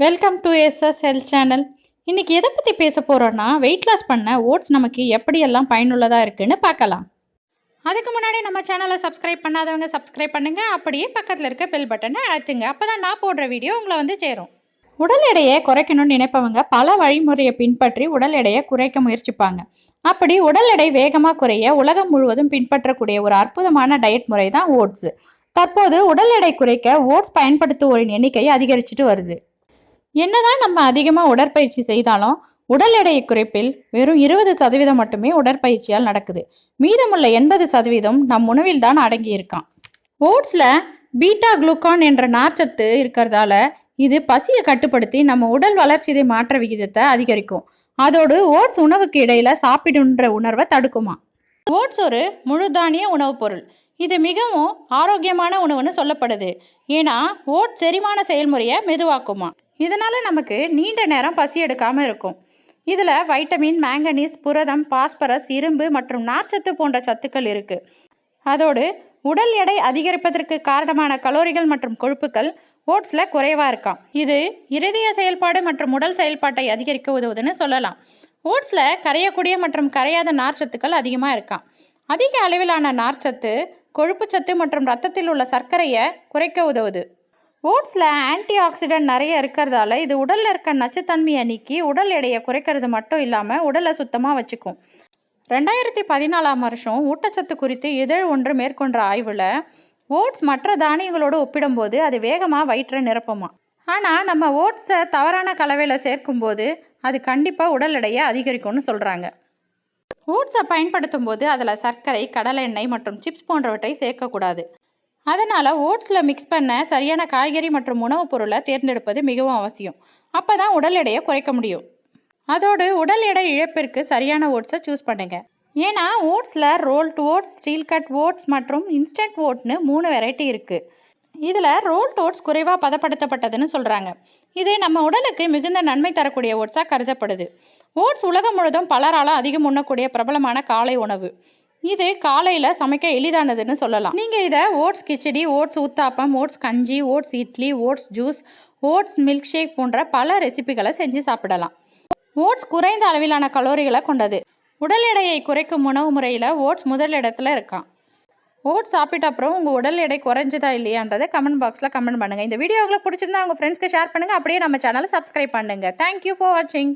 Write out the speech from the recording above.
Welcome to SS health channel. இன்னைக்கு எதை பற்றி பேச போகிறோன்னா, வெயிட் லாஸ் பண்ண ஓட்ஸ் நமக்கு எப்படியெல்லாம் பயனுள்ளதாக இருக்குன்னு பார்க்கலாம். அதுக்கு முன்னாடி நம்ம சேனலை சப்ஸ்கிரைப் பண்ணாதவங்க சப்ஸ்கிரைப் பண்ணுங்க. அப்படியே பக்கத்தில் இருக்க பெல் பட்டனை அழுத்துங்க. அப்போ தான் நான் போடுற வீடியோ உங்களை வந்து சேரும். உடல் எடையை குறைக்கணும்னு நினைப்பவங்க பல வழிமுறையை பின்பற்றி உடல் எடையை குறைக்க முயற்சிப்பாங்க. அப்படி உடல் எடை வேகமாக குறைய உலகம் முழுவதும் பின்பற்றக்கூடிய ஒரு அற்புதமான டயட் முறை தான் ஓட்ஸ். தற்போது உடல் எடை குறைக்க ஓட்ஸ் பயன்படுத்துவோரின் எண்ணிக்கை அதிகரிச்சுட்டு வருது. என்னதான் நம்ம அதிகமாக உடற்பயிற்சி செய்தாலும் உடல் எடையை குறைப்பில் வெறும் 20% மட்டுமே உடற்பயிற்சியால் நடக்குது. மீதமுள்ள 80% நம் உணவில் தான் அடங்கி இருக்கான். ஓட்ஸ்ல பீட்டா குளுக்கான் என்ற நார்ச்சத்து இருக்கிறதால இது பசியை கட்டுப்படுத்தி நம்ம உடல் வளர்ச்சிதை மாற்ற விகிதத்தை அதிகரிக்கும். அதோடு ஓட்ஸ் உணவுக்கு இடையில சாப்பிடுன்ற உணர்வை தடுக்குமா. ஓட்ஸ் ஒரு முழு தானிய உணவுப் பொருள். இது மிகவும் ஆரோக்கியமான உணவுன்னு சொல்லப்படுது. ஏன்னா ஓட்ஸ் செரிமான செயல்முறையை மெதுவாக்குமா. இதனால நமக்கு நீண்ட நேரம் பசி எடுக்காம இருக்கும். இதுல வைட்டமின், மேங்கனீஸ், புரதம், பாஸ்பரஸ், இரும்பு மற்றும் நார்ச்சத்து போன்ற சத்துக்கள் இருக்கு. அதோடு உடல் எடை அதிகரிப்பதற்கு காரணமான கலோரிகள் மற்றும் கொழுப்புகள் ஓட்ஸ்ல குறைவா இருக்காம். இது இருதய செயல்பாடு மற்றும் உடல் செயல்பாட்டை அதிகரிக்க உதவுதுன்னு சொல்லலாம். ஓட்ஸ்ல கரையக்கூடிய மற்றும் கரையாத நார்ச்சத்துக்கள் அதிகமா இருக்காம். அதிக அளவிலான நார்ச்சத்து கொழுப்புச்சத்து மற்றும் ரத்தத்தில் உள்ள சர்க்கரையை குறைக்க உதவுது. ஓட்ஸில் ஆன்டிஆக்சிடென்ட் நிறைய இருக்கிறதால இது உடலில் இருக்க நச்சுத்தன்மையை நீக்கி உடல் எடையை குறைக்கிறது மட்டும் இல்லாமல் உடலை சுத்தமாக வச்சுக்கும். 2014ஆம் வருஷம் ஊட்டச்சத்து குறித்து இதழ் ஒன்று மேற்கொண்ட ஆய்வில் ஓட்ஸ் மற்ற தானியங்களோடு ஒப்பிடும்போது அது வேகமாக வயிற்றை நிரப்புமா. ஆனால் நம்ம ஓட்ஸை தவறான கலவையில் சேர்க்கும்போது அது கண்டிப்பாக உடல் எடையை அதிகரிக்கும்னு சொல்கிறாங்க. ஓட்ஸை பயன்படுத்தும் போது அதில் சர்க்கரை, கடலை எண்ணெய் மற்றும் சிப்ஸ் போன்றவற்றை சேர்க்கக்கூடாது. அதனால் ஓட்ஸில் மிக்ஸ் பண்ண சரியான காய்கறி மற்றும் உணவுப் பொருளை தேர்ந்தெடுப்பது மிகவும் அவசியம். அப்போ தான் உடல் எடையை குறைக்க முடியும். அதோடு உடல் எடை இழப்பிற்கு சரியான ஓட்ஸை சூஸ் பண்ணுங்கள். ஏன்னா ஓட்ஸில் rolled oats, steel cut oats மற்றும் இன்ஸ்டன்ட் ஓட்ஸ்னு 3 வெரைட்டி இருக்குது. இதில் ரோல்ட் ஓட்ஸ் குறைவாக பதப்படுத்தப்பட்டதுன்னு சொல்கிறாங்க. இது நம்ம உடலுக்கு மிகுந்த நன்மை தரக்கூடிய ஓட்ஸாக கருதப்படுது. ஓட்ஸ் உலகம் முழுவதும் பலரால் அதிகம் உண்ணக்கூடிய பிரபலமான காலை உணவு. இது காலையில் சமைக்க எளிதானதுன்னு சொல்லலாம். நீங்கள் இதை oats khichdi, oats uttapam, oats கஞ்சி, oats idli, oats juice, oats milk shake போன்ற பல ரெசிபிகளை செஞ்சு சாப்பிடலாம். ஓட்ஸ் குறைந்த அளவிலான கலோரிகளை கொண்டது. உடல் எடையை குறைக்கும் உணவு முறையில் ஓட்ஸ் முதல் இடத்துல இருக்கான். ஓட்ஸ் சாப்பிட்ட அப்புறம் உங்கள் உடல் எடை குறைஞ்சதா இல்லையான்றதை கமெண்ட் பாக்ஸில் கமெண்ட் பண்ணுங்கள். இந்த வீடியோ உங்களுக்கு பிடிச்சிருந்தா உங்கள் ஃப்ரெண்ட்ஸ்க்கு ஷேர் பண்ணுங்கள். அப்படியே நம்ம சேனலை சப்ஸ்கிரைப் பண்ணுங்கள். தேங்க்யூ ஃபார் வாட்சிங்.